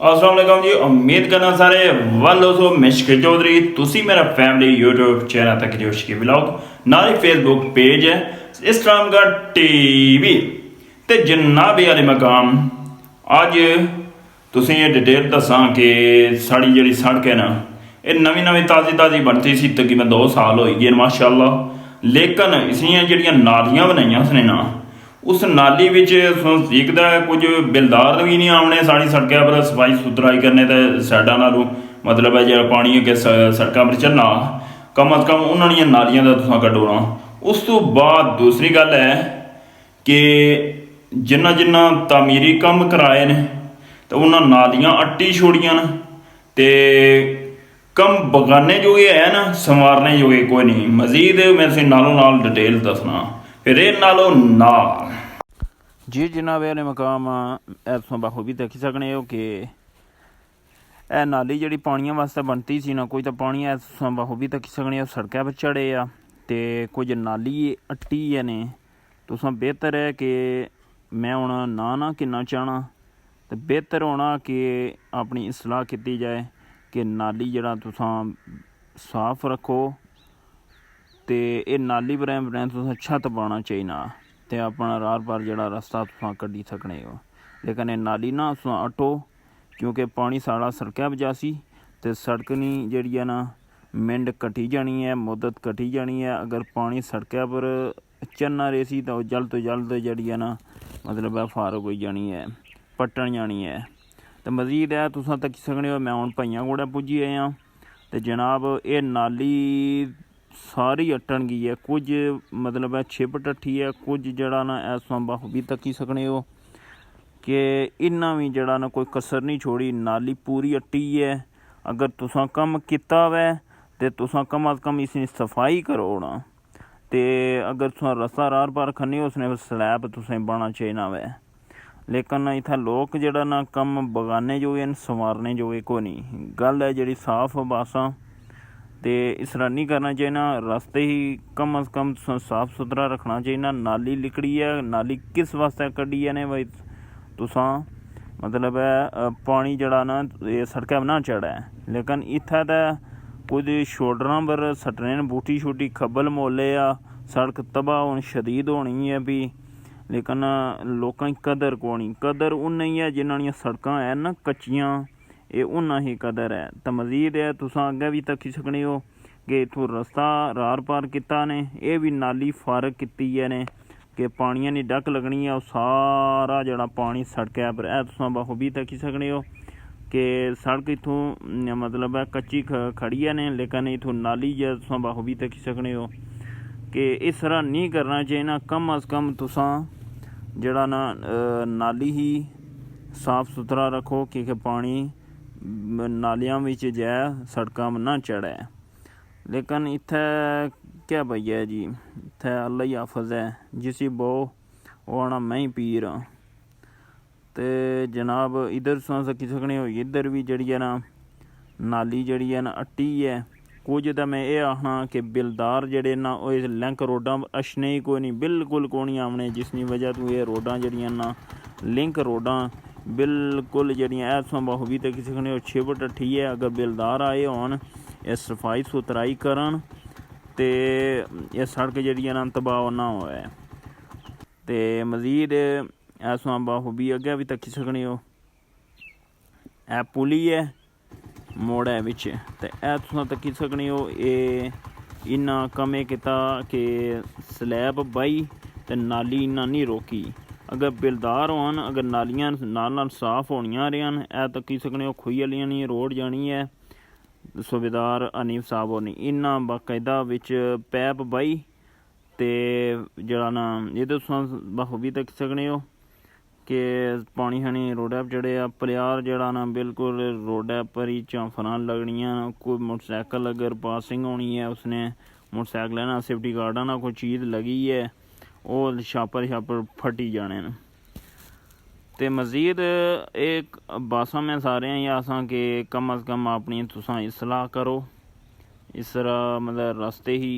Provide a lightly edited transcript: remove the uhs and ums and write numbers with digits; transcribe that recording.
अस्सलाम वालेकुम जी। उम्मीद करना सारे वालो सो मिश्क चौधरी तुसी मेरा फैमिली यूट्यूब चैनल तक जोश के ब्लॉग नारी फेसबुक पेज है इस्लामगढ़ टीवी ते जनाबे वाले मकाम अज तुसें ये डिटेल दसा कि साड़ी जी सड़क है ना ये नवी नवी ताज़ी ताज़ी बनती सी तकरीबन 2 साल हो गए माशाअल्लाह। लेकिन इसलिए जड़ियाँ नालियाँ बनाइया उसने ना उस नाली विच दिखता है कुछ बिलदार भी नहीं आने साड़ी सड़कों पर सफाई सुथराई करने तो साइडा नालों मतलब है जो पानी अगे सड़कों पर चलना कम अज़ कम उन्होंने नालियां का तुसा कड्ढोना। उस तो बाद दूसरी गल है कि जिन्ना जिन्ना तामीरी काम कराए ने तो उन्होंने नालियां अट्टी छोड़ियां न ते कम बगाने जो ये है ना संवारने जो ये कोई नहीं। मजीद मैं तुसें नालों नाल डिटेल दसना फिर ये नालों नाल जी जनाब वाले मकाम तुम बखूबी देखी सकने हो कि यह नाली जी पानिया वास्ते बनती सी ना कोई तो पानी तुम बखूबी देखी सकने हो सड़कों पर चढ़े आ तो कुछ नाली अट्टी है ने तुस बेहतर है कि मैं हूँ ना किन्ना चाहना तो बेहतर होना कि अपनी इसलाह की जाए कि नाली जरा तुस साफ रखो तो ये नाली बरैं तुस छत पाना चाहिए तो अपना रार पार जड़ा रस्ता तुस कड्ढी सकने हो। लेकिन ये नाली ना तुस अट्टो क्योंकि पानी साढ़ा सड़कै पर जासी तो सड़क नहीं जी है ना मिंड कटी जानी है मुद्दत कटी जानी है। अगर पानी सड़कै पर चलना रेसी तो जल्द तो जल्द जी है ना मतलब है फारग हो जानी है पट्टन जानी है। तो मजीद है तुस तकी सकने हो मैं हूँ भाइयां कोल पुज्जी आया तो जनाब ये नाली सारी अट्टन गई है कुछ मतलब है छिप टट्ठी है कुछ जड़ा ना ऐसा बखूबी तकी सकने हो कि इन्ना भी जड़ा ना कोई कसर नहीं छोड़ी नाली पूरी अट्टी है। अगर तुसा कम किता वै तो तुसा कम अज़ कम इसकी सफाई करो ना तो अगर तुसा रस्ता रार पार खन्ने उसने स्लैब तुसें बाना चाहिए वै। लेकिन इत्थै लोग जड़ा ना कम बगाने जो है संवारने जो कोई नहीं गल है जी साफ बासा तो इस तरह नहीं करना चाहिए। रास्ते ही कम अज़ कम साफ सुथरा रखना चाहिए। नाली लिकड़ी है नाली किस वास्ते कड्ढी है ने भाई तुसा मतलब है पानी जड़ा ना ये सड़क पर ना चढ़ा है। लेकिन इत्थै तो कुछ शोल्डर पर सट्टने न बूटी शूटी खब्बल मोले आ सड़क तबाह होनी शदीद होनी है भी। लेकिन लोगों की कदर कोनी कदर उन्ना ही है जिन्होंने सड़क है ना कच्चियाँ ये उन्ना ही कदर है। तो मजीद है तुस अगे भी तकी सकने हो कि इतों रस्ता रार पार किता ने यह भी नाली फारग की है ने कि पानिया की डक लगनी है सारा जड़ा पानी सड़कै पर है तुस बखूबी तकी सकने हो कि सड़क इतों मतलब है कच्ची खड़ी है ने लेकिन इतों नाली जो तुस बखूबी तकी सकने हो कि इस तरह नहीं करना चाहिए। कम अज़ कम तुस जड़ा ना नाली ही साफ सुथरा रखो क्योंकि पानी नालियां में जै सड़कों में ना चढ़े। लेकिन इत्थै क्या भैया है जी इत्थै अल्लाह ही हाफज है जिसी बो वो आना मैं ही पीर हाँ। तो जनाब इधर तुस सकी सकने हो इधर भी जड़ी है ना नाली जड़ी है ना अट्टी है कुछ तो मैं ये आखना कि बिलदार जड़े ना लिंक रोडा अच्छने ही कोई नहीं बिल्कुल को नहीं आमने जिसकी वजह तो ये रोडा जड़ियाँ ना लिंक रोडा बिल्कुल जड़ियाँ तुम बखूबी तकी सकने हो छिप टट्ठी है। अगर बिलदार आए होन ये सफाई सुथराई करन तो यह सड़क जी ना तबाह ना होए। तो मजीद तुम बखूबी अगे भी तकी सकने हो ए पुली है मोड़ है बिच तो तुस तकी सकने हो ये इन्ना कमे किता कि स्लैब बाई तो नाली इन्ना नहीं रोकी। अगर बिलदार होन अगर नालियां नाल साफ होनियां रहन ए तकी सकने हो खुई आलियां नहीं रोड जानी है सूबेदार हनीफ साहब होनी इन्ना बाकायदा विच पैप बाई तो जड़ा ना ये तुस बखूबी तकी सकने हो कि पानी हनी रोडै पर चढ़े पलियार जड़ा ना बिल्कुल रोडै पर ही झांफरां लगनियां। कोई मोटरसाइकिल अगर पासिंग होनी है उसने मोटरसाइकिल ना सेफ्टी गार्डा ना कोई चीज़ लगी है वो छापर फटी जाने न। तो मजीद एक बासा मैं सारे ही आसा कि कम अज़ कम अपनी तुस इसलाह करो इस तरह मतलब रास्ते ही